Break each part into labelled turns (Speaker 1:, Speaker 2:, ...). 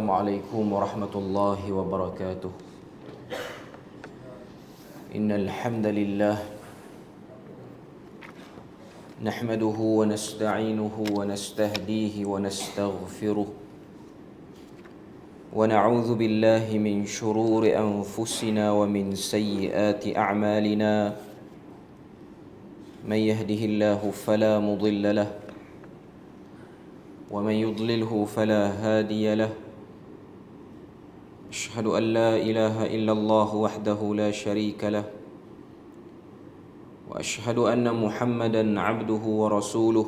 Speaker 1: Assalamualaikum warahmatullahi wabarakatuh. Innal hamdalillah nahmaduhu wa nasta'inuhu wa nastahdihi wa nastaghfiruh wa na'udzu billahi min shururi anfusina wa min sayyiati a'malina. Man yahdihillahu fala mudilla lahu ومن يضلله فلا هادي له. أشهد أن لا إله إلا الله وحده لا شريك له وأشهد أن محمدا عبده ورسوله.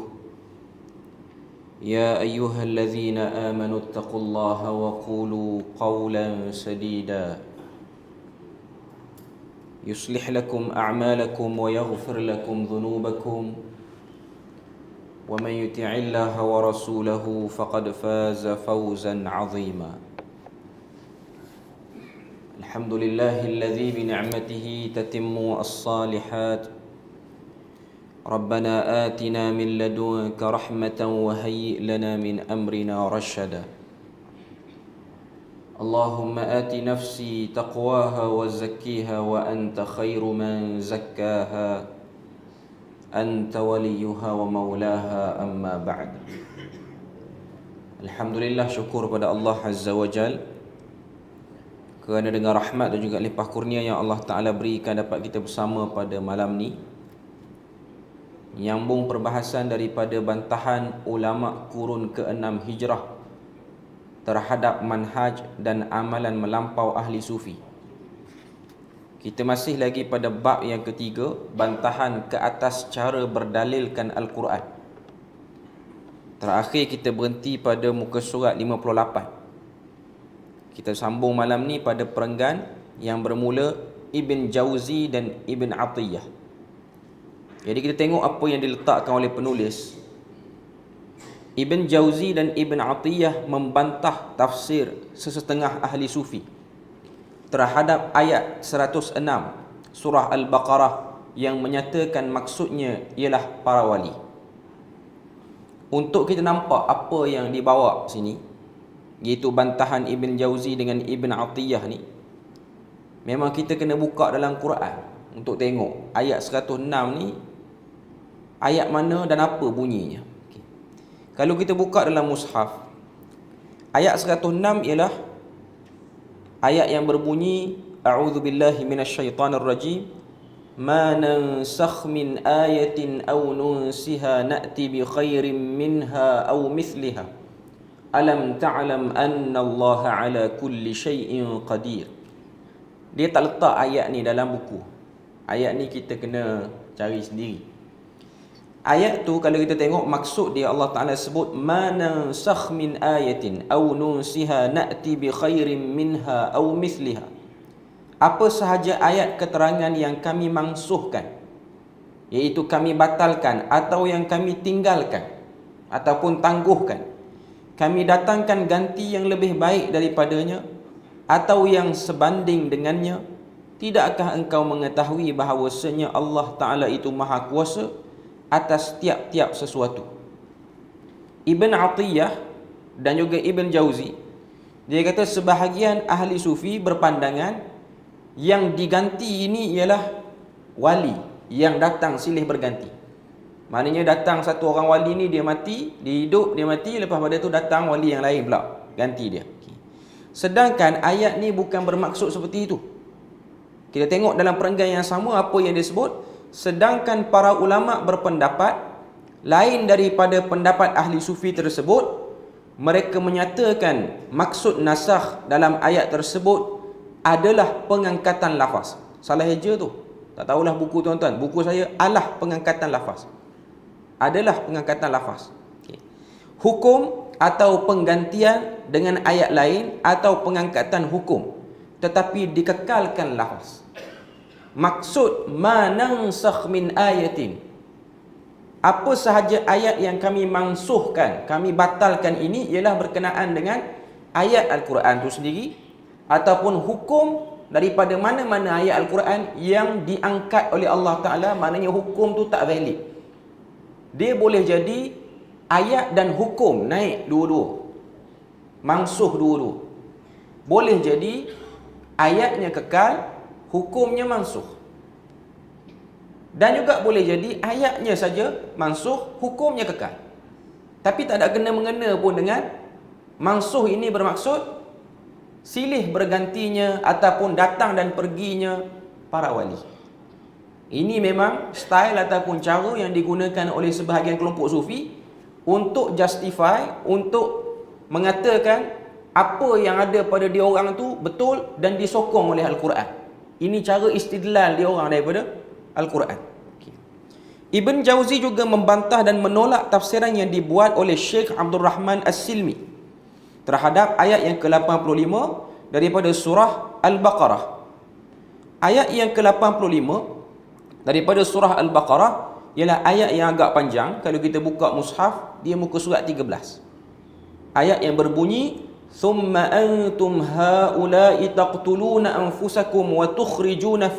Speaker 1: يا أيها الذين آمنوا اتقوا الله وقولوا قولا سديدا يصلح لكم أعمالكم ويغفر لكم ذنوبكم ومن يطع الله ورسوله فقد فاز فوزا عظيما. الحمد لله الذي بنعمته تتم الصالحات. ربنا آتنا من لدنك رحمة وهيئ لنا من أمرنا رشدا. اللهم آت نفسي تقواها وزكيها وأنت خير من زكاها Anta waliyuha wa maulaha amma ba'd. Alhamdulillah, syukur pada Allah Azza wa Jal kerana dengan rahmat dan juga limpah kurnia yang Allah Ta'ala berikan dapat kita bersama pada malam ni, nyambung perbahasan daripada bantahan ulama kurun ke-6 Hijrah terhadap manhaj dan amalan melampau ahli sufi. Kita masih lagi pada bab yang ketiga, bantahan ke atas cara berdalilkan Al-Quran. Terakhir kita berhenti pada muka surat 58. Kita sambung malam ni pada perenggan yang bermula Ibn Jauzi dan Ibn Atiyah. Jadi kita tengok apa yang diletakkan oleh penulis. Ibn Jauzi dan Ibn Atiyah membantah tafsir sesetengah ahli sufi terhadap ayat 106 surah Al-Baqarah yang menyatakan maksudnya ialah para wali. Untuk kita nampak apa yang dibawa sini, iaitu bantahan Ibn Jauzi dengan Ibn Atiyah ni, memang kita kena buka dalam Quran untuk tengok ayat 106 ni ayat mana dan apa bunyinya. Kalau kita buka dalam mushaf, ayat 106 ialah ayat yang berbunyi, A'udzu billahi minasyaitonir rajim, ma nansakh min ayatin aw nunsiha na'ti bi khairin minha aw mithliha alam ta'lam anna Allah ala kulli syai'in qadir. Dia tak letak ayat ni dalam buku. Ayat ni kita kena cari sendiri. Ayat tu kalau kita tengok maksud dia, Allah Ta'ala sebut ma nansakh min ayatin aw nunsiha na'ti bi khairin minha aw mithliha. Apa sahaja ayat keterangan yang kami mansuhkan, iaitu kami batalkan atau yang kami tinggalkan ataupun tangguhkan, kami datangkan ganti yang lebih baik daripadanya atau yang sebanding dengannya, tidakkah engkau mengetahui bahawasanya Allah Ta'ala itu maha kuasa atas tiap-tiap sesuatu. Ibn Atiyah dan juga Ibn Jauzi, dia kata sebahagian ahli sufi berpandangan yang diganti ini ialah wali yang datang silih berganti. Maknanya datang satu orang wali ni, dia mati, dia hidup, dia mati, lepas pada tu datang wali yang lain pula ganti dia. Sedangkan ayat ni bukan bermaksud seperti itu. Kita tengok dalam perenggan yang sama apa yang disebut. Sedangkan para ulama berpendapat lain daripada pendapat ahli sufi tersebut. Mereka menyatakan maksud nasakh dalam ayat tersebut adalah pengangkatan lafaz. Salah eja tu. Tak tahulah buku tuan-tuan. Buku saya alah pengangkatan lafaz. Adalah pengangkatan lafaz. Okay. Hukum atau penggantian dengan ayat lain atau pengangkatan hukum, tetapi dikekalkan lafaz. Maksud ma nansakh min ayatin, apa sahaja ayat yang kami mansuhkan, kami batalkan, ini ialah berkenaan dengan ayat Al-Quran itu sendiri ataupun hukum daripada mana-mana ayat Al-Quran yang diangkat oleh Allah Ta'ala. Maknanya hukum tu tak valid. Dia boleh jadi ayat dan hukum naik dua-dua. mansuh dua-dua. Boleh jadi ayatnya kekal, hukumnya mansuh. Dan juga boleh jadi ayatnya saja mansuh, hukumnya kekal. Tapi tak ada kena-mengena pun dengan mansuh ini bermaksud silih bergantinya ataupun datang dan perginya para wali. Ini memang style ataupun cara yang digunakan oleh sebahagian kelompok sufi untuk justify, untuk mengatakan apa yang ada pada dia orang tu betul dan disokong oleh Al-Quran. Ini cara istidlal dia orang daripada Al-Quran. Ibn Jauzi juga membantah dan menolak tafsiran yang dibuat oleh Syekh Abdul Rahman As-Silmi terhadap ayat yang ke-85 daripada surah Al-Baqarah. Ayat yang ke-85 daripada surah Al-Baqarah ialah ayat yang agak panjang. Kalau kita buka mushaf, dia muka surat 13. Ayat yang berbunyi, "Thumma antum haula'i taqtuluna anfusakum wa tukhrijuna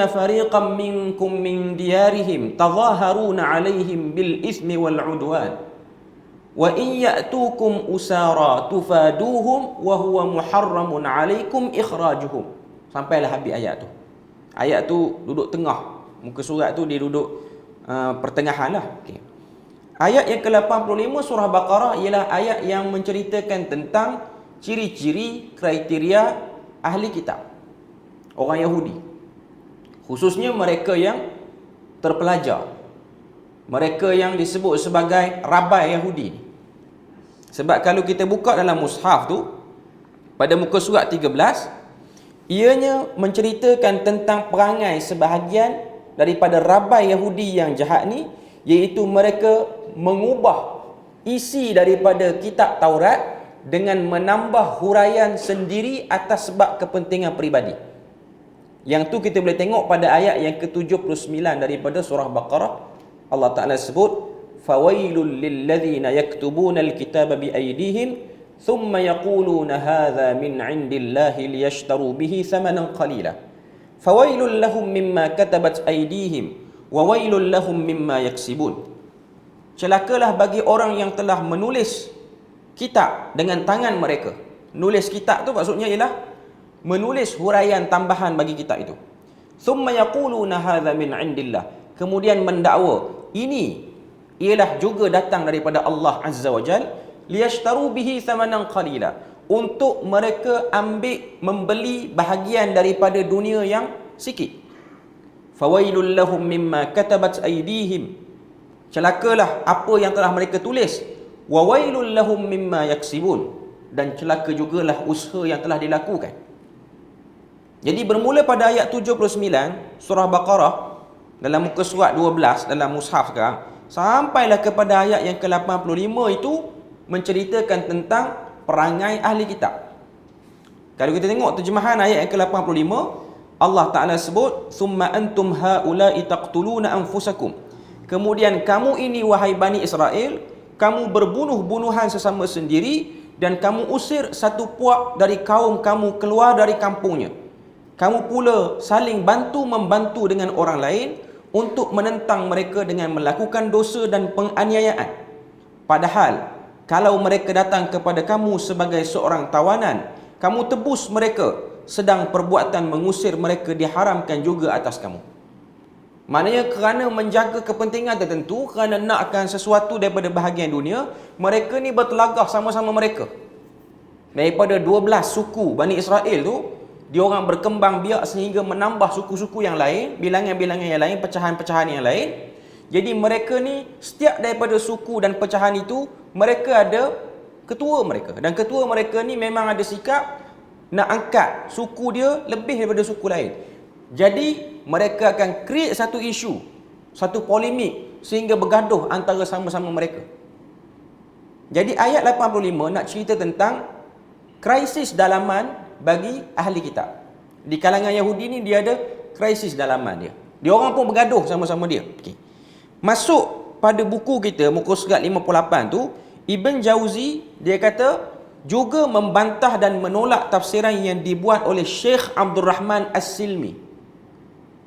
Speaker 1: fariqan minkum min diyarihim tadhaharuna 'alaihim bil itsmi wal 'udwan wa in ya'tukum usara tufaduhum wa huwa muharramun 'alaikum ikhrajuhum." Sampailah habis ayat tu. Ayat tu duduk tengah. Muka surat tu dia duduk pertengahan lah. Ayat yang ke-85 surah Baqarah ialah ayat yang menceritakan tentang ciri-ciri, kriteria ahli kitab, orang Yahudi. Khususnya mereka yang terpelajar, mereka yang disebut sebagai rabai Yahudi. Sebab kalau kita buka dalam mushaf tu, pada muka surat 13, ianya menceritakan tentang perangai sebahagian daripada rabai Yahudi yang jahat ni, iaitu mereka mengubah isi daripada kitab Taurat dengan menambah huraian sendiri atas sebab kepentingan peribadi. Yang tu kita boleh tengok pada ayat yang ke-79 daripada surah Baqarah. Allah Ta'ala sebut, "Fawailul lilladzina yaktubuna alkitaba biaydihim thumma yaquluna hadza min 'indillahi liyashtaru bihi thamanan qalila. Fawailul lahum mimma katabat aydihim wa wailul lahum mimma yaksibun." Celakalah bagi orang yang telah menulis kitab dengan tangan mereka. Nulis kitab tu maksudnya ialah menulis huraian tambahan bagi kitab itu. Thumma yaquluna hadza min 'indillah. Kemudian mendakwa ini ialah juga datang daripada Allah Azza wa Jal, liyashtaru bihi thamanan qalila, untuk mereka membeli bahagian daripada dunia yang sikit. Fawailul lahum mimma katabat aydihim. Celakalah apa yang telah mereka tulis. Wa wailul lahum mimma yaksibun. Dan celaka jugalah usaha yang telah dilakukan. Jadi bermula pada ayat 79 surah Baqarah dalam muka surat 12 dalam mushaf sekarang, sampailah kepada ayat yang ke-85 itu menceritakan tentang perangai ahli kitab. Kalau kita tengok terjemahan ayat yang ke-85, Allah Ta'ala sebut, "Thumma antum haula'i taqtuluna anfusakum." Kemudian kamu ini wahai Bani Israel, kamu berbunuh-bunuhan sesama sendiri dan kamu usir satu puak dari kaum kamu keluar dari kampungnya. Kamu pula saling bantu-membantu dengan orang lain untuk menentang mereka dengan melakukan dosa dan penganiayaan. Padahal kalau mereka datang kepada kamu sebagai seorang tawanan, kamu tebus mereka, sedang perbuatan mengusir mereka diharamkan juga atas kamu. Maknanya kerana menjaga kepentingan tertentu, kerana nakkan sesuatu daripada bahagian dunia, mereka ni bertelagah sama-sama mereka. Daripada 12 suku Bani Israel tu, dia orang berkembang biak sehingga menambah suku-suku yang lain, bilangan-bilangan yang lain, pecahan-pecahan yang lain. Jadi mereka ni, setiap daripada suku dan pecahan itu, mereka ada ketua mereka. Dan ketua mereka ni memang ada sikap nak angkat suku dia lebih daripada suku lain. Jadi mereka akan create satu isu, satu polemik sehingga bergaduh antara sama-sama mereka. Jadi ayat 85 nak cerita tentang krisis dalaman bagi ahli kitab. Di kalangan Yahudi ni dia ada krisis dalaman dia. Dia orang pun bergaduh sama-sama dia. Okay. Masuk pada buku kita muka surat 58 tu, Ibn Jauzi dia kata juga membantah dan menolak tafsiran yang dibuat oleh Syekh Abdul Rahman As-Silmi.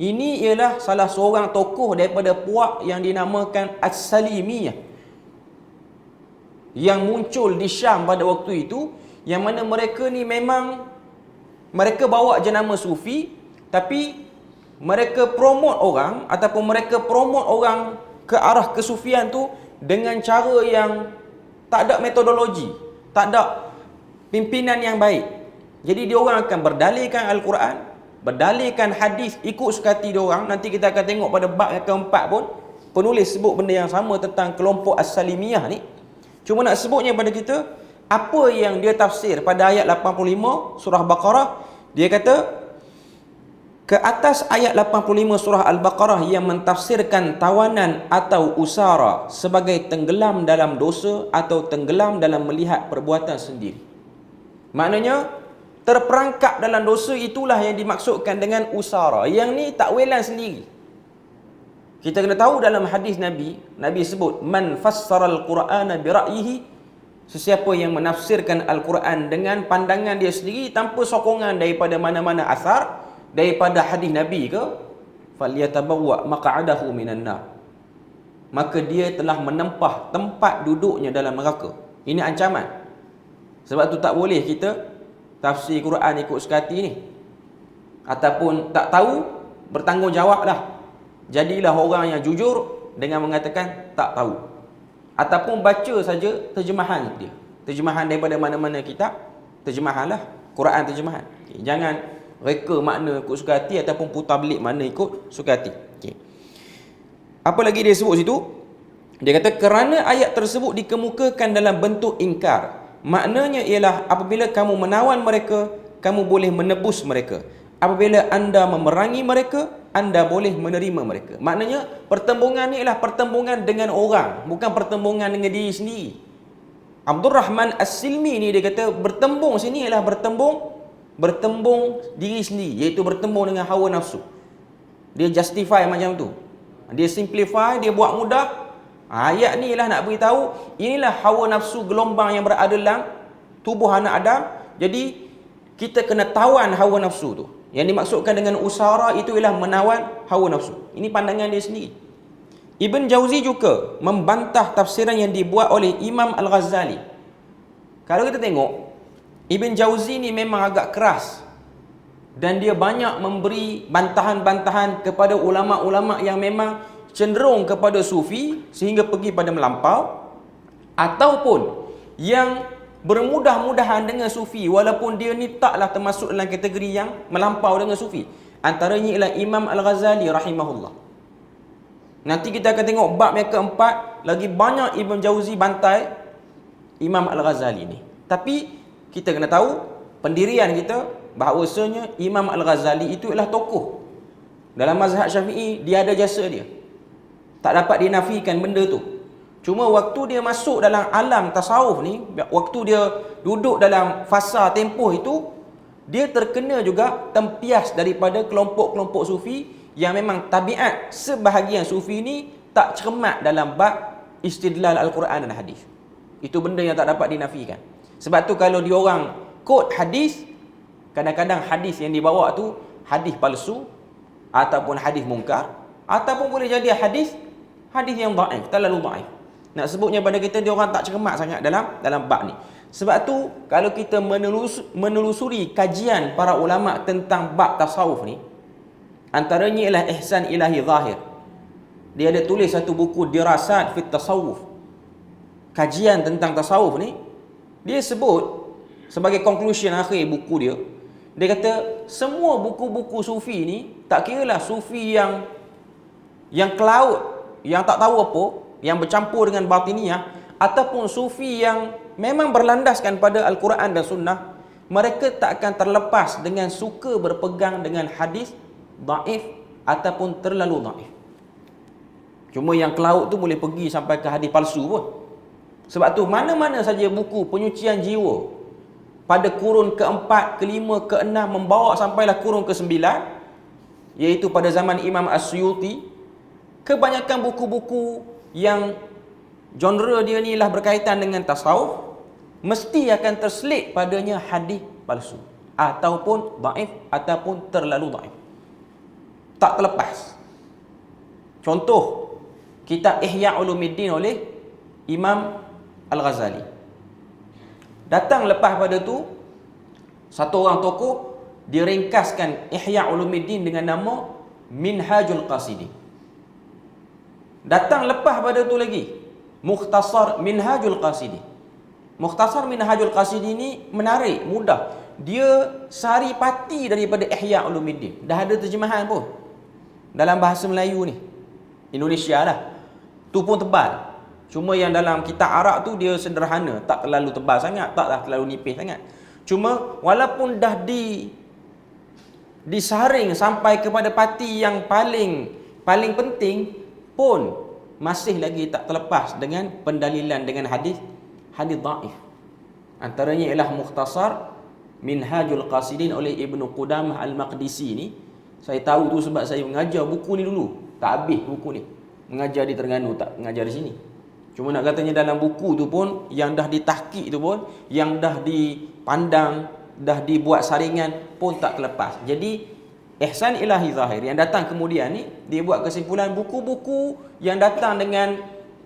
Speaker 1: Ini ialah salah seorang tokoh daripada puak yang dinamakan As-Salimiyah. yang muncul di Syam pada waktu itu, yang mana mereka ni memang mereka bawa jenama sufi, tapi mereka promote orang ataupun mereka promote orang ke arah kesufian tu dengan cara yang tak ada metodologi, tak ada pimpinan yang baik. Jadi dia orang akan berdalilkan Al-Quran, berdalilkan hadis ikut sekati dia orang. Nanti kita akan tengok pada bab yang keempat pun penulis sebut benda yang sama tentang kelompok As-Salimiyah ni. Cuma nak sebutnya pada kita apa yang dia tafsir pada ayat 85 surah Baqarah. Dia kata ke atas ayat 85 surah Al-Baqarah yang mentafsirkan tawanan atau usara sebagai tenggelam dalam dosa atau tenggelam dalam melihat perbuatan sendiri. Maknanya terperangkap dalam dosa itulah yang dimaksudkan dengan usara. Yang ni takwilan sendiri. Kita kena tahu dalam hadis Nabi, Nabi sebut man fassara al-Qur'ana bi ra'yihi, sesiapa yang menafsirkan Al-Quran dengan pandangan dia sendiri tanpa sokongan daripada mana-mana asar, daripada hadis Nabi ke, falyatabawwa maq'adahu minan nar, maka dia telah menempah tempat duduknya dalam neraka. Ini ancaman. Sebab tu tak boleh kita tafsir Quran ikut sekati ni, ataupun tak tahu, bertanggungjawablah. Jadilah orang yang jujur dengan mengatakan tak tahu, ataupun baca saja terjemahan dia, terjemahan daripada mana-mana kitab, terjemahanlah Quran terjemahan. Okay. Jangan reka makna ikut suka hati ataupun putar belik makna ikut suka hati. Okay. Apa lagi dia sebut situ? Dia kata kerana ayat tersebut dikemukakan dalam bentuk ingkar, maknanya ialah apabila kamu menawan mereka, kamu boleh menebus mereka. Apabila anda memerangi mereka, anda boleh menerima mereka. Maknanya pertembungan ni ialah pertembungan dengan orang, bukan pertembungan dengan diri sendiri. Abdul Rahman As-Silmi ni dia kata bertembung sini ialah bertembung diri sendiri, iaitu bertembung dengan hawa nafsu. Dia justify macam tu, dia simplify, dia buat mudah. Ayat ni ialah nak beritahu inilah hawa nafsu gelombang yang berada dalam tubuh anak Adam. Jadi kita kena tawan hawa nafsu tu. Yang dimaksudkan dengan usara itu ialah menawan hawa nafsu. Ini pandangan dia sendiri. Ibn Jauzi juga membantah tafsiran yang dibuat oleh Imam Al-Ghazali. Kalau kita tengok, Ibn Jauzi ni memang agak keras, dan dia banyak memberi bantahan-bantahan kepada ulama'-ulama' yang memang cenderung kepada sufi sehingga pergi pada melampau, ataupun yang bermudah-mudahan dengan sufi walaupun dia ni taklah termasuk dalam kategori yang melampau dengan sufi. Antaranya ialah Imam Al-Ghazali rahimahullah. Nanti kita akan tengok bab yang keempat, lagi banyak Ibn Jauzi bantai Imam Al-Ghazali ni. Tapi kita kena tahu pendirian kita bahawasanya Imam Al-Ghazali itu ialah tokoh dalam mazhab Syafi'i. Dia ada jasa dia, tak dapat dinafikan benda tu. Cuma waktu dia masuk dalam alam tasawuf ni, waktu dia duduk dalam fasa tempoh itu, dia terkena juga tempias daripada kelompok-kelompok sufi yang memang tabiat sebahagian sufi ni tak cermat dalam bab istidlal Al-Quran dan hadis. Itu benda yang tak dapat dinafikan. Sebab tu kalau diorang quote hadis, kadang-kadang hadis yang dibawa tu hadis palsu ataupun hadis mungkar, ataupun boleh jadi hadis yang dhaif, terlalu dhaif. Nak sebutnya pada kita, dia orang tak cermat sangat dalam bab ni. Sebab tu kalau kita menelusuri kajian para ulama tentang bab tasawuf ni, antaranya ialah Ihsan Ilahi Zahir. Dia ada tulis satu buku Dirasat fit Tasawuf, kajian tentang tasawuf ni. Dia sebut sebagai conclusion akhir buku dia, dia kata semua buku-buku sufi ni, tak kiralah sufi yang cloud, yang tak tahu apa, yang bercampur dengan batiniah, ataupun sufi yang memang berlandaskan pada Al-Quran dan Sunnah, mereka tak akan terlepas dengan suka berpegang dengan hadis dhaif ataupun terlalu dhaif. Cuma yang cloud tu boleh pergi sampai ke hadis palsu pun. Sebab tu mana-mana saja buku penyucian jiwa pada kurun ke-4, ke-5, ke-6 membawa sampailah kurun ke-9, iaitu pada zaman Imam As-Suyuti, kebanyakan buku-buku yang genre dia ni lah berkaitan dengan tasawuf, mesti akan terselit padanya hadis palsu ataupun dhaif ataupun terlalu dhaif. Tak terlepas. Contoh kitab Ihya Ulumuddin oleh Imam Al-Ghazali. Datang lepas pada tu satu orang tokoh, dia ringkaskan Ihya Ulumuddin dengan nama Minhajul Qasidin. Datang lepas pada tu lagi Mukhtasar Minhajul Qasidin. Mukhtasar Minhajul Qasidin ni menarik, mudah. Dia sari pati daripada Ihya Ulumuddin. Dah ada terjemahan pun dalam bahasa Melayu ni, Indonesia lah. Tu pun tebal. Cuma yang dalam kitab Arab tu dia sederhana, tak terlalu tebal sangat, taklah terlalu nipis sangat. Cuma walaupun dah disaring sampai kepada parti yang paling penting pun masih lagi tak terlepas dengan pendalilan dengan hadis dhaif. Antaranya ialah Mukhtasar Minhajul Qasidin oleh Ibnu Qudamah Al-Maqdisi ni. Saya tahu tu sebab saya mengajar buku ni dulu. Tak habis buku ni. Mengajar di Terengganu, tak mengajar di sini. Cuma nak katanya dalam buku tu pun, yang dah ditahqiq tu pun, yang dah dipandang, dah dibuat saringan pun tak terlepas. Jadi Ihsan Ilahi Zahir yang datang kemudian ni, dia buat kesimpulan buku-buku yang datang dengan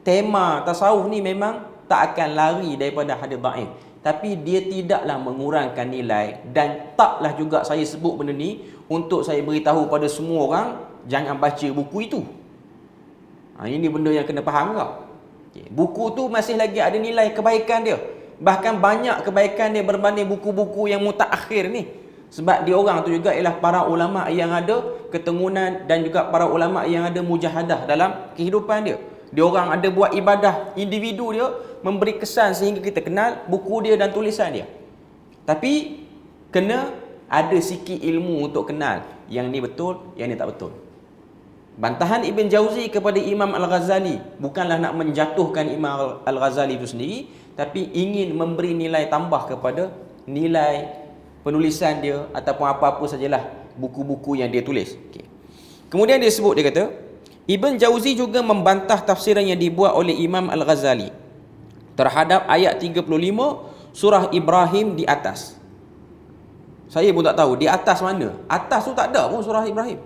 Speaker 1: tema tasawuf ni memang tak akan lari daripada hadis dhaif. Tapi dia tidaklah mengurangkan nilai, dan taklah juga saya sebut benda ni untuk saya beritahu pada semua orang jangan baca buku itu. Ini benda yang kena faham kau. Buku tu masih lagi ada nilai kebaikan dia. Bahkan banyak kebaikan dia berbanding buku-buku yang mutaakhir ni. Sebab dia orang tu juga ialah para ulama yang ada ketengunan dan juga para ulama yang ada mujahadah dalam kehidupan dia. Dia orang ada buat ibadah individu dia, memberi kesan sehingga kita kenal buku dia dan tulisan dia. Tapi kena ada sikit ilmu untuk kenal yang ni betul, yang ni tak betul. Bantahan Ibn Jauzi kepada Imam Al-Ghazali bukanlah nak menjatuhkan Imam Al-Ghazali itu sendiri, tapi ingin memberi nilai tambah kepada nilai penulisan dia ataupun apa-apa sajalah buku-buku yang dia tulis. Kemudian dia sebut, dia kata Ibn Jauzi juga membantah tafsiran yang dibuat oleh Imam Al-Ghazali terhadap ayat 35 surah Ibrahim di atas. Saya pun tak tahu di atas mana. Atas tu tak ada pun surah Ibrahim.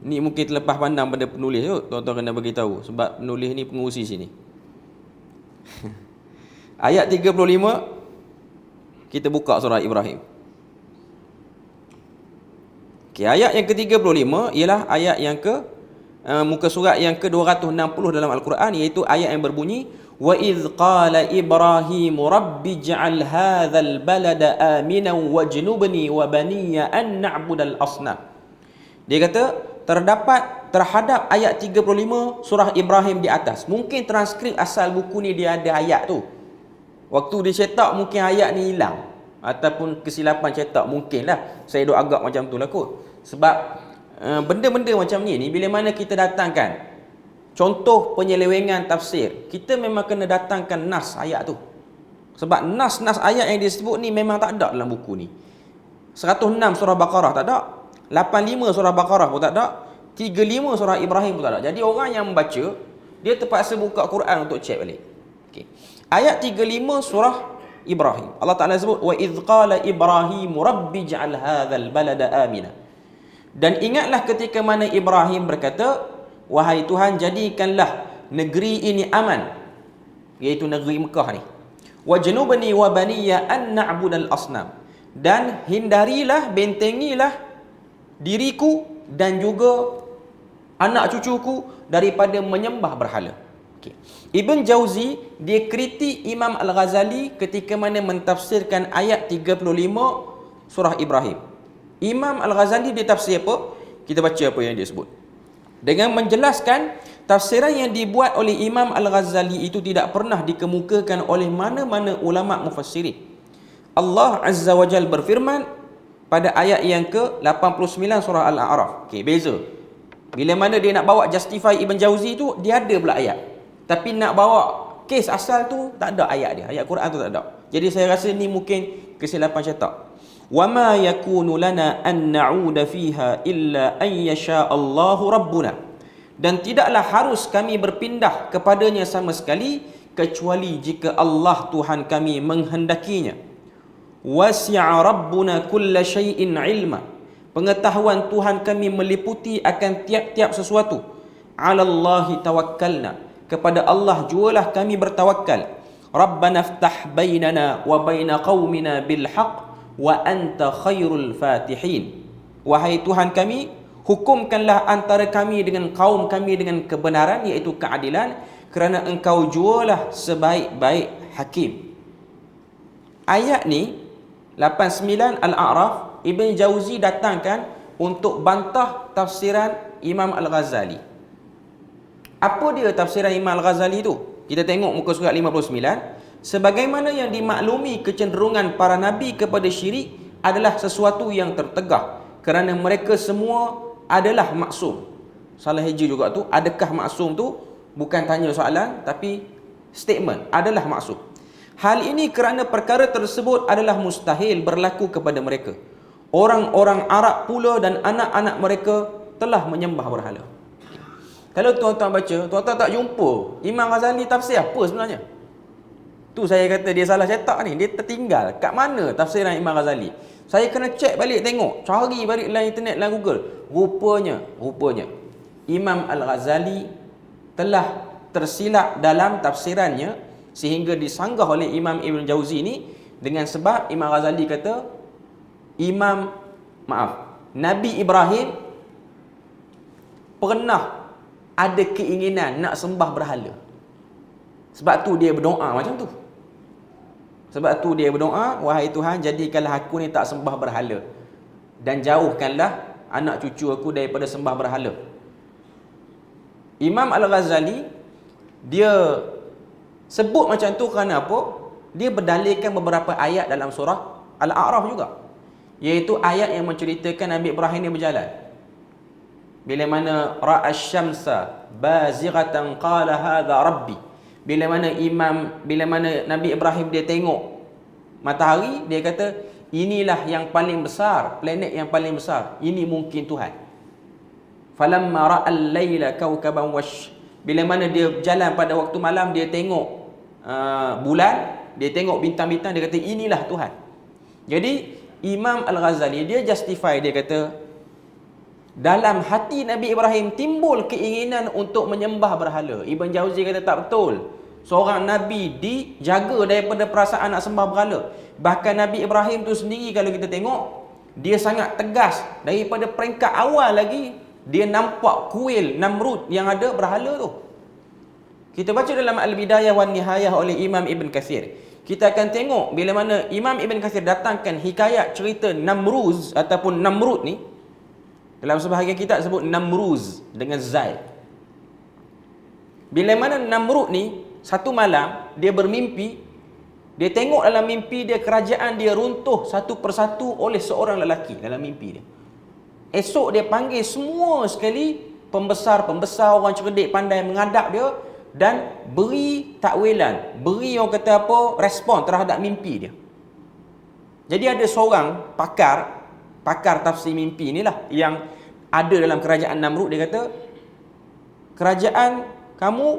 Speaker 1: Ni mungkin terlepas pandang pada penulis tu, tuan-tuan kena bagi tahu sebab penulis ni pengurusi sini. Ayat 35 kita buka surah Ibrahim. Okey, ayat yang ke-35 ialah ayat yang muka surat yang ke-260 dalam Al-Quran, iaitu ayat yang berbunyi wa idz qala Ibrahim rabbi ij'al hadzal balada aminan wajnubni wa baniya an na'budal asnam. Dia kata terhadap ayat 35 surah Ibrahim di atas. Mungkin transkrip asal buku ni dia ada ayat tu. Waktu dicetak mungkin ayat ni hilang, ataupun kesilapan cetak, mungkinlah. Saya duk agak macam tu lah kot. Sebab benda-benda macam ni bila mana kita datangkan contoh penyelewengan tafsir, kita memang kena datangkan nas ayat tu. Sebab nas ayat yang disebut ni memang tak ada dalam buku ni. 106 surah Baqarah tak ada, 85 surah Baqarah pun tak ada, 35 surah Ibrahim pun tak ada. Jadi orang yang membaca, dia terpaksa buka Quran untuk cek balik. Okay. Ayat 35 surah Ibrahim, Allah Ta'ala sebut wa idz qala Ibrahim rabbi ij'al hadzal balada amina. Dan ingatlah ketika mana Ibrahim berkata, wahai Tuhan, jadikanlah negeri ini aman, iaitu negeri Mekah ni. Wajnubni wa baniya an na'budal asnam. Dan hindarilah, bentengilah diriku dan juga anak cucuku daripada menyembah berhala. Okay. Ibn Jauzi dia kritik Imam Al-Ghazali ketika mana mentafsirkan ayat 35 surah Ibrahim. Imam Al-Ghazali dia tafsir apa? Kita baca apa yang dia sebut. Dengan menjelaskan tafsiran yang dibuat oleh Imam Al-Ghazali itu tidak pernah dikemukakan oleh mana-mana ulama mufassirin. Allah Azza wa Jalla berfirman pada ayat yang ke-89 surah Al-A'raf. Okey, beza. Bila mana dia nak bawa justify Ibn Jauzi tu, dia ada pula ayat. Tapi nak bawa kes asal tu, tak ada ayat dia. Ayat Quran tu tak ada. Jadi saya rasa ni mungkin kesilapan cetak. Wa ma yakunu lana an na'uda fiha illa an yasha Allahu rabbuna. Dan tidaklah harus kami berpindah kepadanya sama sekali kecuali jika Allah Tuhan kami menghendakinya. Wasi'a rabbuna kulla syai'in ilma. Pengetahuan Tuhan kami meliputi akan tiap-tiap sesuatu. 'Alallahi tawakkalna. Kepada Allah jualah kami bertawakal. Rabbana iftah bainana wa baina qaumina bil haqq wa anta khairul fatihin. Wahai Tuhan kami, hukumkanlah antara kami dengan kaum kami dengan kebenaran, iaitu keadilan, kerana engkau jualah sebaik-baik hakim. Ayat ni 89 Al-A'raf, Ibn Jauzi datangkan untuk bantah tafsiran Imam Al-Ghazali. Apa dia tafsiran Imam Al-Ghazali tu? Kita tengok muka surat 59. Sebagaimana yang dimaklumi, kecenderungan para nabi kepada syirik adalah sesuatu yang tertegah, kerana mereka semua adalah maksum. Salah hijau juga tu. Adakah maksum tu? Bukan tanya soalan, tapi statement. Adalah maksum. Hal ini kerana perkara tersebut adalah mustahil berlaku kepada mereka. Orang-orang Arab pula dan anak-anak mereka telah menyembah berhala. Kalau tuan-tuan baca, tuan-tuan tak jumpa Imam Ghazali tafsir apa sebenarnya. Tu saya kata dia salah cetak ni. Dia tertinggal. Kat mana tafsiran Imam Ghazali? Saya kena cek balik, tengok, cari balik dalam internet, dalam Google. Rupanya Imam Al-Ghazali telah tersilap dalam tafsirannya, sehingga disanggah oleh Imam Ibn Jauzi ni, dengan sebab Imam Ghazali kata Nabi Ibrahim pernah ada keinginan nak sembah berhala. Sebab tu dia berdoa macam tu. Sebab tu dia berdoa, wahai Tuhan, jadikanlah aku ni tak sembah berhala, dan jauhkanlah anak cucu aku daripada sembah berhala. Imam Al-Ghazali dia sebut macam tu kerana apa? Dia berdalilkan beberapa ayat dalam surah Al-A'raf juga, iaitu ayat yang menceritakan Nabi Ibrahim ni berjalan. Bila mana ra'asy-syamsa bazighatan qala hadza rabbi. Bila mana Nabi Ibrahim dia tengok matahari, dia kata inilah yang paling besar, planet yang paling besar, ini mungkin Tuhan. Falamma ra'al laila kawkaban wash. Bila mana dia jalan pada waktu malam, dia tengok bulan, dia tengok bintang-bintang, dia kata inilah Tuhan. Jadi Imam Al-Ghazali dia justify, dia kata dalam hati Nabi Ibrahim timbul keinginan untuk menyembah berhala. Ibn Jauzi kata tak betul. Seorang Nabi dijaga daripada perasaan nak sembah berhala. Bahkan Nabi Ibrahim tu sendiri, kalau kita tengok, dia sangat tegas. Daripada peringkat awal lagi, dia nampak kuil Namrud yang ada berhala tu. Kita baca dalam Al-Bidayah wan Nihayah oleh Imam Ibn Kathir. Kita akan tengok bila mana Imam Ibn Kathir datangkan hikayat cerita Namruz ataupun Namrud ni. Dalam sebahagian kitab sebut Namruz dengan Zai. Bila mana Namrud ni satu malam dia bermimpi, dia tengok dalam mimpi dia kerajaan dia runtuh satu persatu oleh seorang lelaki dalam mimpi dia. Esok dia panggil semua sekali pembesar-pembesar, orang cerdik pandai menghadap dia dan beri takwilan, beri orang kata apa, respon terhadap mimpi dia. Jadi ada seorang pakar tafsir mimpi inilah yang ada dalam kerajaan Namrud. Dia kata kerajaan kamu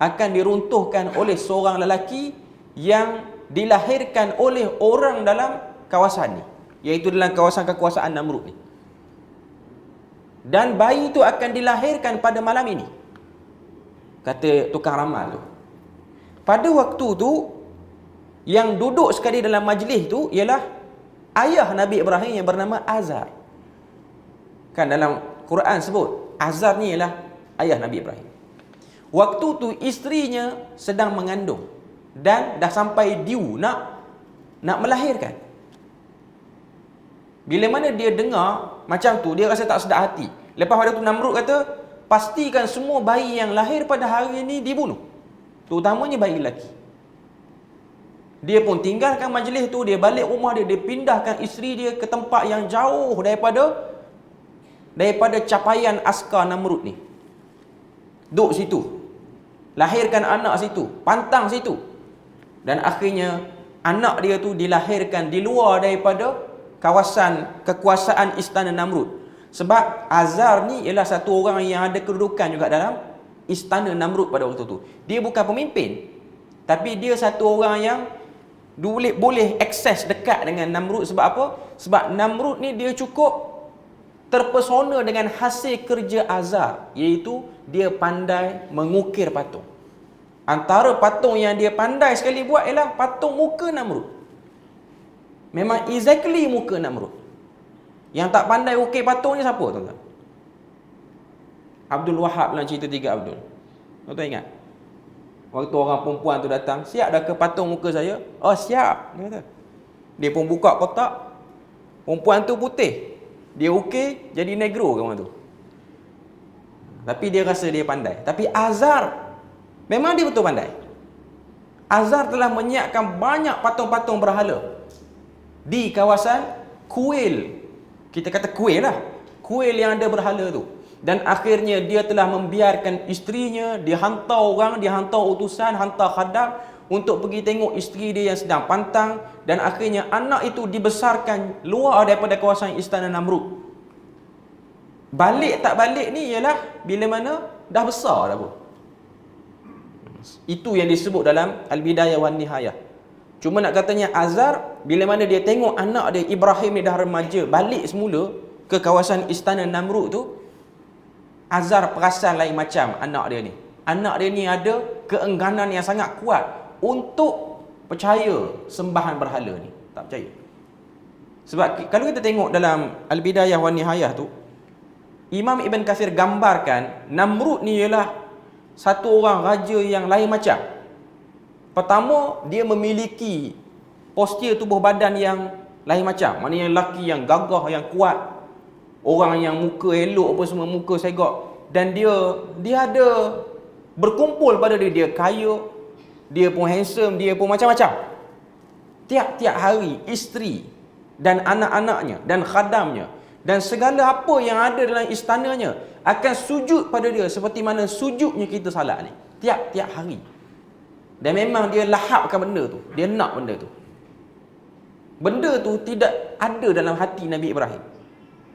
Speaker 1: akan diruntuhkan oleh seorang lelaki yang dilahirkan oleh orang dalam kawasan ni, iaitu dalam kawasan kekuasaan Namrud ni. Dan bayi itu akan dilahirkan pada malam ini, kata tukang ramal tu. Pada waktu tu yang duduk sekali dalam majlis tu ialah ayah Nabi Ibrahim yang bernama Azar. Kan dalam Quran sebut Azar ni ialah ayah Nabi Ibrahim. Waktu tu isterinya sedang mengandung dan dah sampai due nak melahirkan. Bila mana dia dengar macam tu, dia rasa tak sedap hati. Lepas pada tu Namrud kata, pastikan semua bayi yang lahir pada hari ini dibunuh, terutamanya bayi lelaki. Dia pun tinggalkan majlis tu, dia balik rumah dia, dia pindahkan isteri dia ke tempat yang jauh daripada capaian askar Namrud ni. Duduk situ, lahirkan anak situ, pantang situ. Dan akhirnya anak dia tu dilahirkan di luar daripada kawasan kekuasaan istana Namrud. Sebab Azar ni ialah satu orang yang ada kedudukan juga dalam istana Namrud pada waktu tu. Dia bukan pemimpin, tapi dia satu orang yang boleh akses dekat dengan Namrud. Sebab apa? Sebab Namrud ni dia cukup terpesona dengan hasil kerja Azar, iaitu dia pandai mengukir patung. Antara patung yang dia pandai sekali buat ialah patung muka Namrud. Memang exactly muka Namrud. Yang tak pandai ukir patung ni siapa, tuan-tuan? Abdul Wahab dalam cerita Tiga Abdul. Tuan-tuan ingat? Waktu orang perempuan tu datang, siap dah ke patung muka saya? Oh, siap, dia kata. Dia pun buka kotak. Perempuan tu putih. Dia ukir jadi negro ke orang tu. Tapi dia rasa dia pandai. Tapi Azhar, memang dia betul pandai. Azhar telah menyiapkan banyak patung-patung berhala di kawasan kuil. Kita kata kuil lah. Kuil yang ada berhala tu. Dan akhirnya dia telah membiarkan isterinya, dia hantar orang, dia hantar utusan, hantar khadam untuk pergi tengok isteri dia yang sedang pantang. Dan akhirnya anak itu dibesarkan luar daripada kawasan istana Namrud. Balik tak balik ni ialah bila mana dah besar dah pun. Itu yang disebut dalam Al-Bidayah wan Nihayah. Cuma nak katanya Azhar, bila mana dia tengok anak dia Ibrahim ni dah remaja, balik semula ke kawasan istana Namrud tu, Azhar perasan lain macam anak dia ni. Anak dia ni ada keengganan yang sangat kuat untuk percaya sembahan berhala ni. Tak percaya. Sebab kalau kita tengok dalam Al-Bidayah wan Nihayah tu, Imam Ibn Kathir gambarkan Namrud ni ialah satu orang raja yang lain macam. Pertama, dia memiliki postur tubuh badan yang lain macam. Maknanya lelaki yang gagah, yang kuat. Orang yang muka elok apa semua, muka segak. Dan dia ada berkumpul pada dia. Dia kaya, dia pun handsome, dia pun macam-macam. Tiap-tiap hari, isteri dan anak-anaknya dan khadamnya dan segala apa yang ada dalam istananya akan sujud pada dia seperti mana sujudnya kita salat ni. Tiap-tiap hari. Dan memang dia lahapkan benda tu. Dia nak benda tu. Benda tu tidak ada dalam hati Nabi Ibrahim.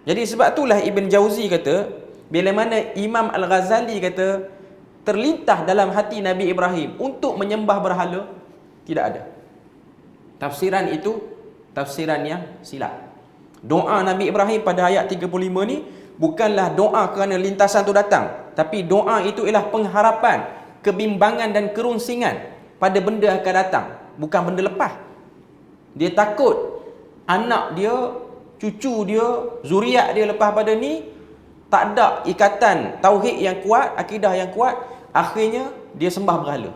Speaker 1: Jadi sebab itulah Ibn Jauzi kata, bila mana Imam Al-Ghazali kata, terlintas dalam hati Nabi Ibrahim untuk menyembah berhala, tidak ada. Tafsiran itu, tafsiran yang silap. Doa Nabi Ibrahim pada ayat 35 ni bukanlah doa kerana lintasan tu datang, tapi doa itu ialah pengharapan, kebimbangan dan kerunsingan pada benda akan datang, bukan benda lepas. Dia takut anak dia, cucu dia, zuriat dia lepas pada ni tak ada ikatan tauhid yang kuat, akidah yang kuat, akhirnya dia sembah berhala.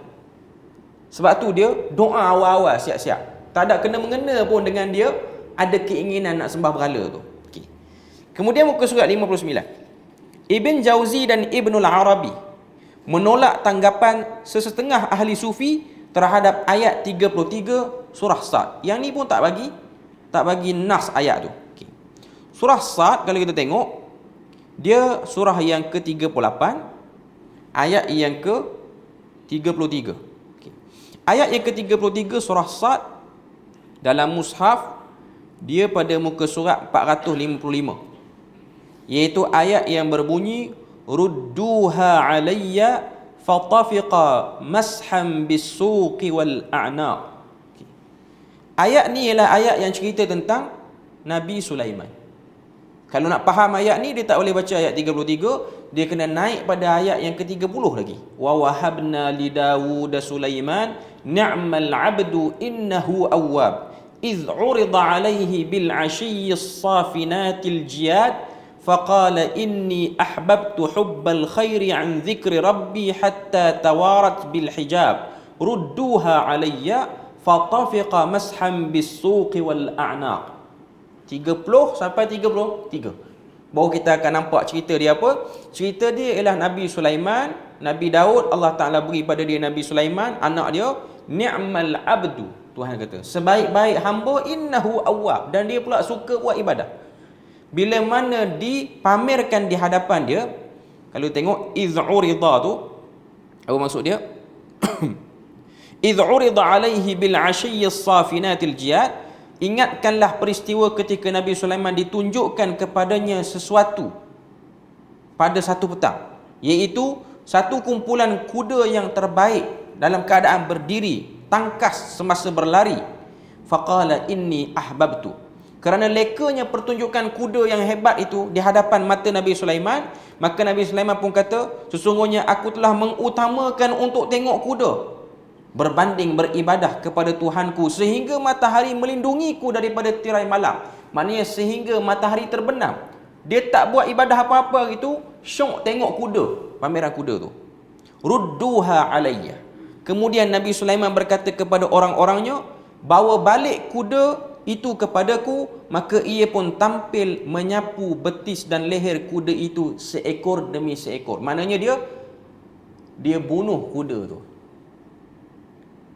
Speaker 1: Sebab tu dia doa awal-awal siap-siap. Tak ada kena-mengena pun dengan dia ada keinginan nak sembah berhala tu. Okay. Kemudian muka surat 59. Ibn Jauzi dan Ibnul Arabi menolak tanggapan sesetengah ahli sufi terhadap ayat 33 surah Sad. Yang ni pun tak bagi nas ayat tu. Okay. Surah Sad kalau kita tengok, dia surah yang ke-38, ayat yang ke-33. Okay. Ayat yang ke-33 surah Sad dalam mushaf dia pada muka surat 455, iaitu ayat yang berbunyi rudduha alayya fatafiqa masham bis-suqi wal a'naq. Okay. Ayat ni ialah ayat yang cerita tentang Nabi Sulaiman. Kalau nak faham ayat ni, dia tak boleh baca ayat 33, dia kena naik pada ayat yang ke-30 lagi. Wa wahabna li Dawud Sulaiman ni'mal 'abdu innahu awwab. إذ عرض عليه بالعشي الصافنات الجياد فقال إني أحببت حب الخير عن ذكر ربي حتى توارت بالحجاب ردوها علي فطفق مسحا بالسوق والأعناق. 30 sampai 33 baru kita akan nampak cerita dia apa. Cerita dia ialah Nabi Sulaiman, Nabi Daud. Allah Ta'ala beri pada dia Nabi Sulaiman, anak dia. Ni'mal abdu, Tuhan kata, sebaik-baik hamba, innahu awwab, dan dia pula suka buat ibadah. Bila mana dipamerkan di hadapan dia, kalau tengok iz'urida tu, apa maksud dia? Iz'urida alaihi bil ashiyyi as-safinatil jiyad. Ingatkanlah peristiwa ketika Nabi Sulaiman ditunjukkan kepadanya sesuatu pada satu petang, iaitu satu kumpulan kuda yang terbaik dalam keadaan berdiri, tangkas semasa berlari. Faqala inni ahbabtu, Kerana lekanya pertunjukan kuda yang hebat itu di hadapan mata Nabi Sulaiman, maka Nabi Sulaiman pun kata, sesungguhnya aku telah mengutamakan untuk tengok kuda berbanding beribadah kepada Tuhanku sehingga matahari melindungiku daripada tirai malam. Maknanya sehingga matahari terbenam, dia tak buat ibadah apa-apa gitu, syok tengok kuda, pameran kuda tu. Rudduha alayya. Kemudian Nabi Sulaiman berkata kepada orang-orangnya, bawa balik kuda itu kepadaku. Maka ia pun tampil menyapu betis dan leher kuda itu seekor demi seekor. Maknanya dia bunuh kuda tu,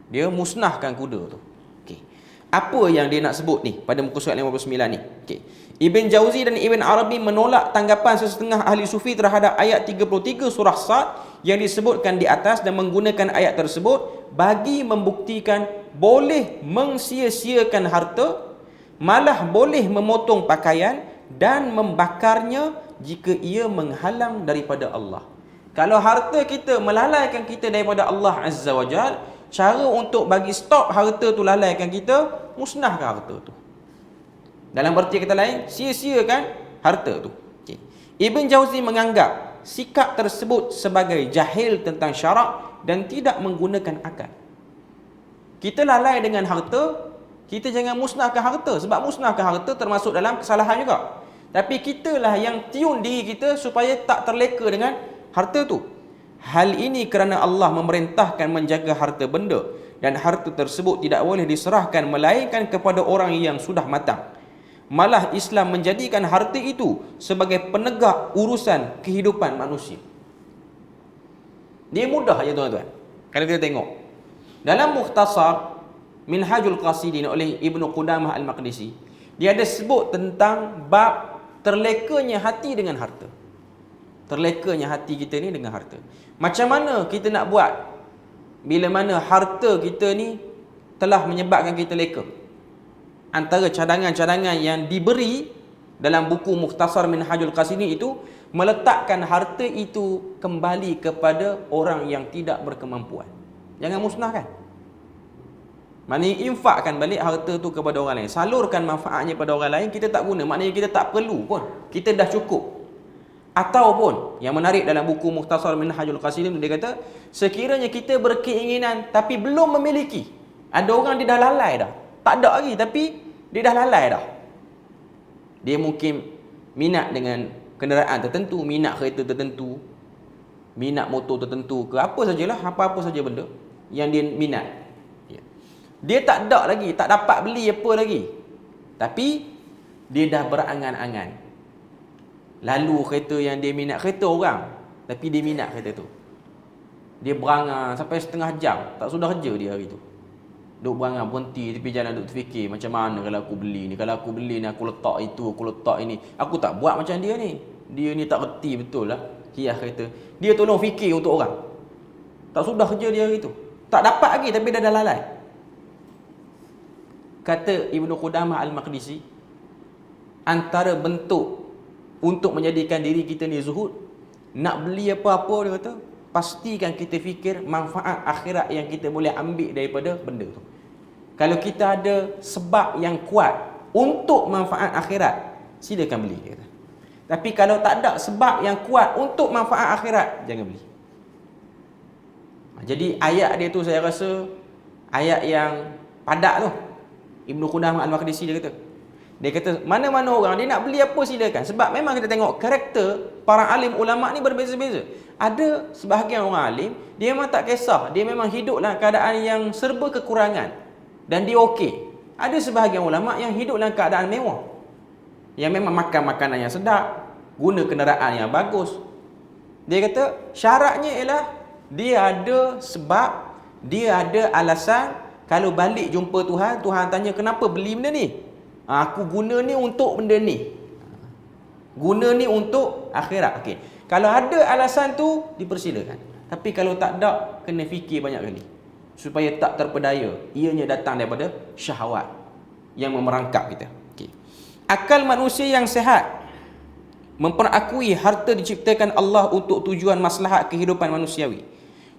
Speaker 1: dia musnahkan kuda tu. Okay. Apa yang dia nak sebut ni pada muka surat 59 ni? Okay. Ibn Jauzi dan Ibn Arabi menolak tanggapan sesetengah ahli sufi terhadap ayat 33 surah Sad yang disebutkan di atas dan menggunakan ayat tersebut bagi membuktikan boleh mensia-siakan harta, malah boleh memotong pakaian dan membakarnya jika ia menghalang daripada Allah. Kalau harta kita melalaikan kita daripada Allah Azza wa Jal, cara untuk bagi stop harta tu lalaikan kita, musnahkan harta tu. Dalam erti kata lain, sia-siakan harta tu. Okay. Ibn Jauzi menganggap sikap tersebut sebagai jahil tentang syarak dan tidak menggunakan akal. Kita lalai dengan harta, kita jangan musnahkan harta, sebab musnahkan harta termasuk dalam kesalahan juga. Tapi kitalah yang tune diri kita supaya tak terleka dengan harta tu. Hal ini kerana Allah memerintahkan menjaga harta benda dan harta tersebut tidak boleh diserahkan melainkan kepada orang yang sudah matang. Malah Islam menjadikan harta itu sebagai penegak urusan kehidupan manusia. Dia mudah aja tuan-tuan. Kalau kita tengok dalam Mukhtasar Minhajul Qasidin oleh Ibnu Qudamah Al-Maqdisi, dia ada sebut tentang bab terlekanya hati dengan harta. Terlekanya hati kita ni dengan harta. Macam mana kita nak buat bila mana harta kita ni telah menyebabkan kita leka? Antara cadangan-cadangan yang diberi dalam buku Mukhtasar Minhajul Qasidin itu, meletakkan harta itu kembali kepada orang yang tidak berkemampuan. Jangan musnahkan. Maknanya infakkan balik harta tu kepada orang lain, salurkan manfaatnya pada orang lain. Kita tak guna, maknanya kita tak perlu pun, kita dah cukup. Ataupun yang menarik dalam buku Mukhtasar Minhajul Qasidin, dia kata sekiranya kita berkeinginan tapi belum memiliki. Ada orang dia dah lalai dah, tak ada lagi tapi dia dah lalai dah. Dia mungkin minat dengan kenderaan tertentu, minat kereta tertentu, minat motor tertentu ke apa sajalah, apa-apa saja benda yang dia minat. Dia tak ada lagi, tak dapat beli apa lagi, tapi dia dah berangan-angan. Lalu kereta yang dia minat, kereta orang, tapi dia minat kereta tu. Dia berangan sampai setengah jam, tak sudah kerja dia hari tu. Duk berangan, berhenti tepi jalan, duk terfikir macam mana kalau aku beli ni, kalau aku beli ni aku letak itu, aku letak ini. Aku tak buat macam dia ni. Dia ni tak reti betul lah hias kereta. Dia tolong fikir untuk orang. Tak sudah kerja dia hari tu. Tak dapat lagi tapi dah lalai. Kata Ibnu Qudamah Al-Maqdisi, antara bentuk untuk menjadikan diri kita ni zuhud, nak beli apa-apa, dia kata, pastikan kita fikir manfaat akhirat yang kita boleh ambil daripada benda tu. Kalau kita ada sebab yang kuat untuk manfaat akhirat, silakan beli, dia kata. Tapi kalau tak ada sebab yang kuat untuk manfaat akhirat, jangan beli. Jadi ayat dia tu saya rasa ayat yang padat tu. Ibnu Qudamah Al-Maqdisi dia kata mana-mana orang dia nak beli apa silakan. Sebab memang kita tengok karakter para alim ulama ni berbeza-beza. Ada sebahagian orang alim, dia memang tak kisah, dia memang hidup dalam keadaan yang serba kekurangan dan dia okey. Ada sebahagian ulama yang hidup dalam keadaan mewah, yang memang makan makanan yang sedap, guna kenderaan yang bagus. Dia kata syaratnya ialah dia ada sebab, dia ada alasan. Kalau balik jumpa Tuhan, Tuhan tanya kenapa beli benda ni? Aku guna ni untuk benda ni, guna ni untuk akhirat. Okey. Kalau ada alasan tu, dipersilakan. Tapi kalau tak ada, kena fikir banyak kali supaya tak terpedaya. Ianya datang daripada syahwat yang memerangkap kita. Okey. Akal manusia yang sihat memperakui harta diciptakan Allah untuk tujuan maslahat kehidupan manusiawi.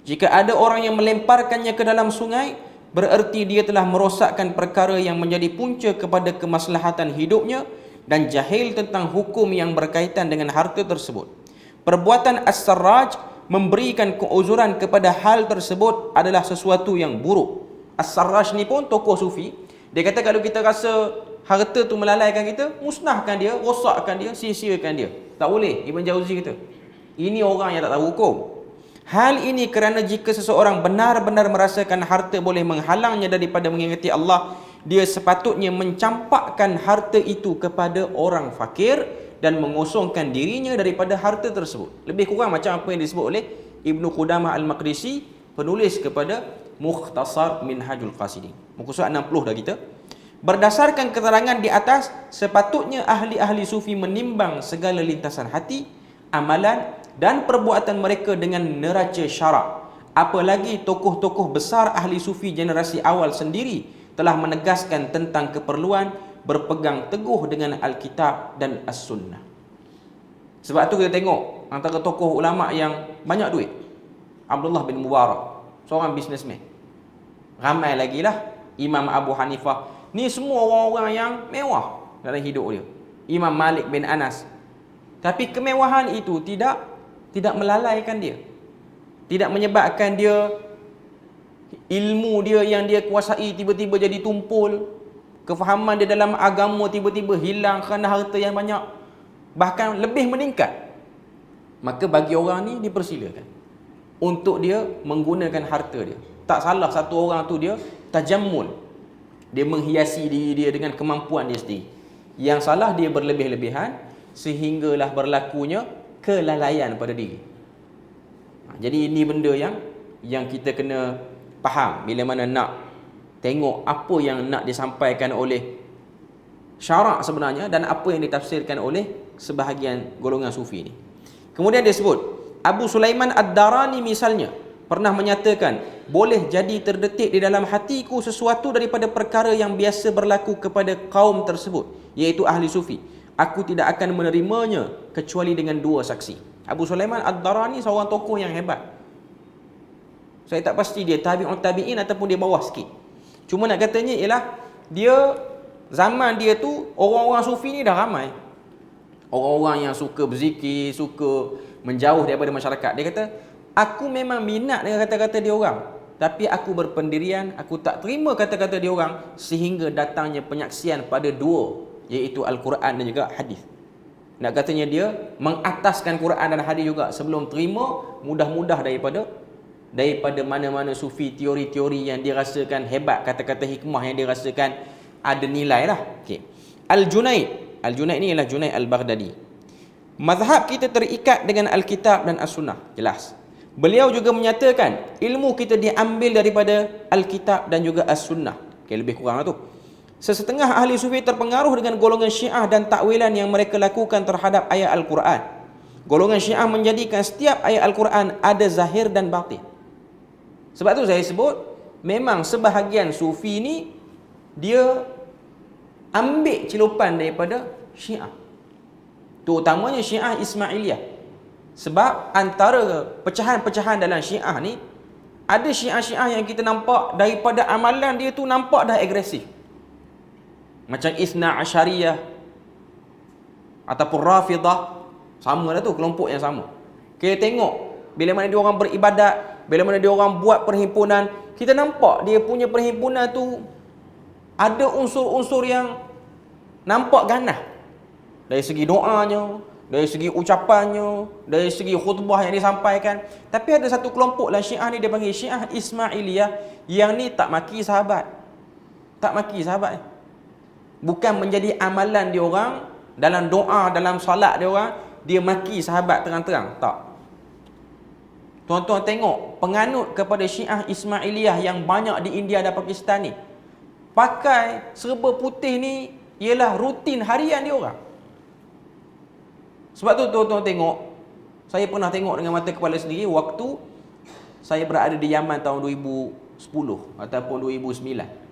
Speaker 1: Jika ada orang yang melemparkannya ke dalam sungai, bererti dia telah merosakkan perkara yang menjadi punca kepada kemaslahatan hidupnya dan jahil tentang hukum yang berkaitan dengan harta tersebut. Perbuatan As-Sarraj memberikan keuzuran kepada hal tersebut adalah sesuatu yang buruk. As-Sarraj ni pun tokoh sufi. Dia kata kalau kita rasa harta tu melalaikan kita, musnahkan dia, rosakkan dia, sia-siakan dia. Tak boleh, Ibn Jauzi kata. Ini orang yang tak tahu hukum. Hal ini kerana jika seseorang benar-benar merasakan harta boleh menghalangnya daripada mengingati Allah, dia sepatutnya mencampakkan harta itu kepada orang fakir dan mengosongkan dirinya daripada harta tersebut. Lebih kurang macam apa yang disebut oleh Ibnu Qudamah Al-Maqdisi, penulis kepada Mukhtasar Minhajul Qasidin. Muka surat 60 dah kita. Berdasarkan keterangan di atas, sepatutnya ahli-ahli sufi menimbang segala lintasan hati, amalan dan perbuatan mereka dengan neraca syarak. Apalagi tokoh-tokoh besar ahli sufi generasi awal sendiri telah menegaskan tentang keperluan berpegang teguh dengan Alkitab dan As-Sunnah. Sebab tu kita tengok antara tokoh ulama yang banyak duit, Abdullah bin Mubarak, seorang businessman. Ramai lagi lah Imam Abu Hanifah. Ni semua orang-orang yang mewah dalam hidup dia. Imam Malik bin Anas. Tapi kemewahan itu tidak melalaikan dia. Tidak menyebabkan dia ilmu dia yang dia kuasai tiba-tiba jadi tumpul. Kefahaman dia dalam agama tiba-tiba hilang kerana harta yang banyak. Bahkan lebih meningkat. Maka bagi orang ni dipersilakan untuk dia menggunakan harta dia. Tak salah satu orang tu dia tajammul. Dia menghiasi diri dia dengan kemampuan dia sendiri. Yang salah dia berlebih-lebihan sehinggalah berlakunya kelalaian pada diri. Jadi ini benda yang kita kena faham bila mana nak tengok apa yang nak disampaikan oleh syarak sebenarnya dan apa yang ditafsirkan oleh sebahagian golongan sufi ni. Kemudian dia sebut Abu Sulaiman Ad-Darani misalnya pernah menyatakan, boleh jadi terdetik di dalam hatiku sesuatu daripada perkara yang biasa berlaku kepada kaum tersebut, iaitu ahli sufi. Aku tidak akan menerimanya kecuali dengan dua saksi. Abu Sulaiman Ad-Darani seorang tokoh yang hebat. Saya tak pasti dia tabi'un tabi'in ataupun dia bawah sikit. Cuma nak katanya ialah dia zaman dia tu orang-orang sufi ni dah ramai. Orang-orang yang suka berzikir, suka menjauh daripada masyarakat. Dia kata, aku memang minat dengan kata-kata dia orang, tapi aku berpendirian, aku tak terima kata-kata dia orang sehingga datangnya penyaksian pada dua, iaitu Al-Quran dan juga hadis. Nak katanya dia mengataskan Quran dan hadis juga sebelum terima mudah-mudah daripada mana-mana sufi teori-teori yang dirasakan hebat, kata-kata hikmah yang dirasakan ada nilai lah. Okay. Al-Junaid ni ialah Junaid Al-Baghdadi. Mazhab kita terikat dengan Alkitab dan As-Sunnah. Jelas. Beliau juga menyatakan ilmu kita diambil daripada Alkitab dan juga As-Sunnah. Okay, lebih kurang lah tu. Sesetengah ahli sufi terpengaruh dengan golongan Syiah dan takwilan yang mereka lakukan terhadap ayat Al-Quran. Golongan Syiah menjadikan setiap ayat Al-Quran ada zahir dan batin. Sebab tu saya sebut, memang sebahagian sufi ni dia ambil celupan daripada Syiah. Terutamanya Syiah Ismailiyah. Sebab antara pecahan-pecahan dalam Syiah ni, ada Syiah-Syiah yang kita nampak daripada amalan dia tu nampak dah agresif. Macam Isna Asyariyah ataupun Rafidah, sama dah tu, kelompok yang sama. Kita tengok bila mana dia orang beribadat, bila mana dia orang buat perhimpunan, kita nampak dia punya perhimpunan tu ada unsur-unsur yang nampak ganah. Dari segi doanya, dari segi ucapannya, dari segi khutbah yang disampaikan. Tapi ada satu kelompok lah Syiah ni, dia panggil Syiah Ismailiyah, yang ni tak maki sahabat. Tak maki sahabat. Bukan menjadi amalan dia orang dalam doa, dalam salat dia orang, dia maki sahabat terang-terang. Tak. Tuan-tuan tengok penganut kepada Syiah Ismailiyah yang banyak di India dan Pakistan ni, pakai serba putih ni ialah rutin harian dia orang. Sebab tu tuan-tuan tengok, saya pernah tengok dengan mata kepala sendiri waktu saya berada di Yaman tahun 2010 ataupun 2009.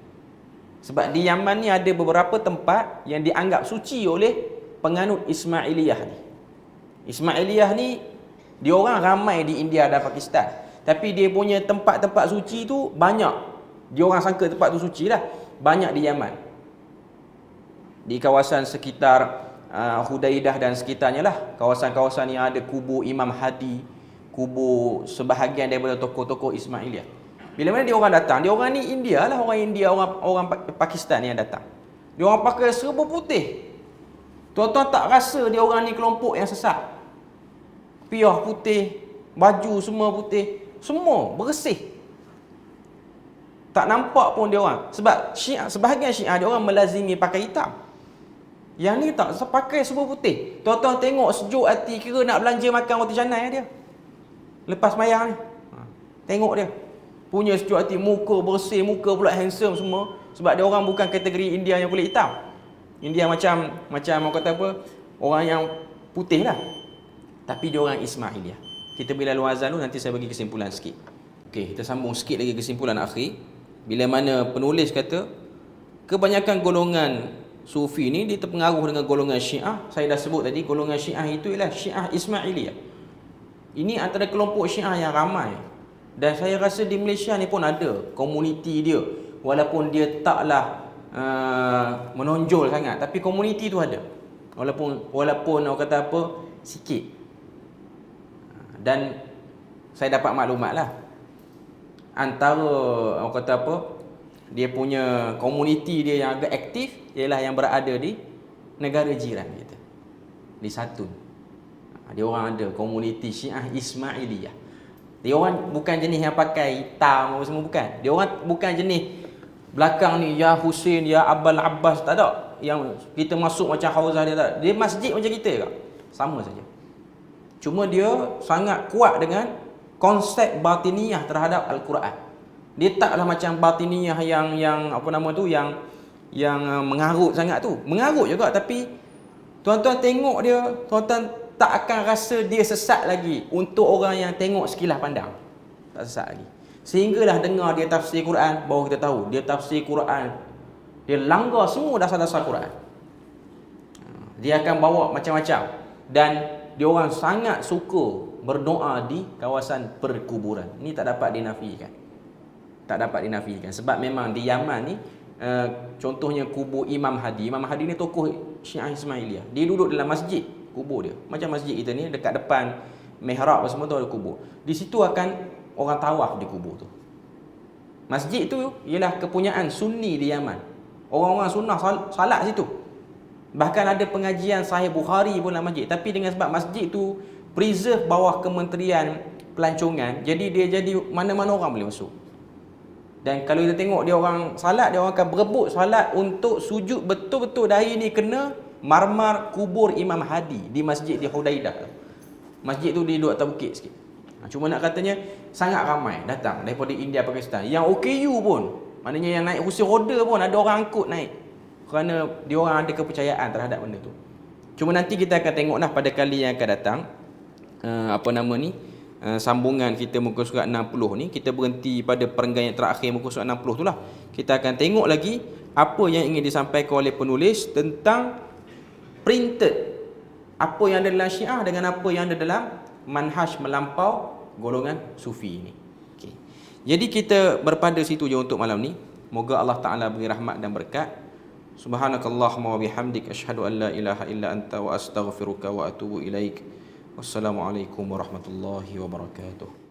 Speaker 1: Sebab di Yaman ni ada beberapa tempat yang dianggap suci oleh penganut Ismailiyah ni. Ismailiyah ni dia orang ramai di India dan Pakistan, tapi dia punya tempat-tempat suci tu banyak Dia orang sangka tempat tu suci lah. Banyak di Yaman. Di kawasan sekitar Hudaidah dan sekitarnya lah. Kawasan-kawasan yang ada kubur Imam Hadi, kubur sebahagian daripada tokoh-tokoh Ismailiyah. Bila mana dia orang datang, dia orang ni India lah, orang India, orang Pakistan yang datang. Dia orang pakai serba putih. Tuan-tuan tak rasa dia orang ni kelompok yang sesat. Piyah putih, baju semua putih, semua bersih. Tak nampak pun dia orang. Sebab Syiah, sebahagian Syiah dia orang melazimi pakai hitam. Yang ni tak, pakai semua putih. Tuan-tuan tengok sejuk hati, kira nak belanja makan roti canai dia. Lepas mayang ni. Tengok dia. Punya sejuk hati, muka bersih, muka pula handsome semua. Sebab dia orang bukan kategori India yang kulit hitam. India macam orang kata apa? Orang yang putih lah. Tapi dia orang Ismailiyah. Kita bila lalu azan tu nanti saya bagi kesimpulan sikit. Okey, kita sambung sikit lagi kesimpulan akhir. Bila mana penulis kata kebanyakan golongan Sufi ni dia terpengaruh dengan golongan Syiah. Saya dah sebut tadi golongan Syiah itu ialah Syiah Ismailiyah. Ini antara kelompok Syiah yang ramai. Dan saya rasa di Malaysia ni pun ada komuniti dia. Walaupun dia taklah menonjol sangat, tapi komuniti tu ada. Walaupun orang kata apa, sikit. Dan saya dapat maklumat lah. Antara orang kata apa, dia punya komuniti dia yang agak aktif ialah yang berada di negara jiran kita, di Satun. Dia orang ada komuniti Syiah Ismailiyah. Dia orang bukan jenis yang pakai hitam semua, bukan. Dia orang bukan jenis belakang ni ya Husin, ya Abul Abbas, tak ada. Yang kita masuk macam Hauzah, dia tak. Dia masjid macam kita ke? Sama saja. Cuma dia sangat kuat dengan konsep batiniyah terhadap Al-Quran. Dia taklah macam batiniyah yang apa nama tu, yang mengarut sangat tu. Mengarut juga, tapi tuan-tuan tengok dia, tuan-tuan tak akan rasa dia sesat lagi untuk orang yang tengok sekilas pandang. Tak sesat lagi. Sehinggalah dengar dia tafsir Quran, baru kita tahu dia tafsir Quran, dia langgar semua dasar-dasar Quran. Dia akan bawa macam-macam. Dan dia orang sangat suka berdoa di kawasan perkuburan. Ini tak dapat dinafikan. Tak dapat dinafikan. Sebab memang di Yaman ni, contohnya kubur Imam Hadi. Imam Hadi ni tokoh Syiah Ismailiyah. Dia duduk dalam masjid, kubur dia. Macam masjid kita ni, dekat depan mihrab semua tu ada kubur. Di situ akan orang tawaf di kubur tu. Masjid tu ialah kepunyaan Sunni di Yaman. Orang-orang sunnah salat situ. Bahkan ada pengajian Sahih Bukhari pun dalam masjid. Tapi dengan sebab masjid tu preserve bawah Kementerian Pelancongan, jadi dia jadi mana-mana orang boleh masuk. Dan kalau kita tengok dia orang salat, dia orang akan berebut salat untuk sujud betul-betul dahi ni kena marmar kubur Imam Hadi di masjid di Hudaidah. Masjid tu di duduk atas bukit sikit. Cuma nak katanya sangat ramai datang daripada India, Pakistan. Yang OKU pun, maknanya yang naik kursi roda pun ada orang angkut naik. Kerana dia orang ada kepercayaan terhadap benda tu. Cuma nanti kita akan tengoklah pada kali yang akan datang, sambungan kita muka surat 60 ni. Kita berhenti pada perenggan yang terakhir muka surat 60 tu lah. Kita akan tengok lagi apa yang ingin disampaikan oleh penulis tentang printed, apa yang ada dalam Syiah dengan apa yang ada dalam manhaj melampau golongan Sufi ini. Okay. Jadi kita berpada situ je untuk malam ni. Moga Allah Ta'ala beri rahmat dan berkat. Subhanakallahumma wa bihamdik, asyhadu an la ilaha illa anta wa astaghfiruka wa atubu ilaik. Wassalamualaikum warahmatullahi wabarakatuh.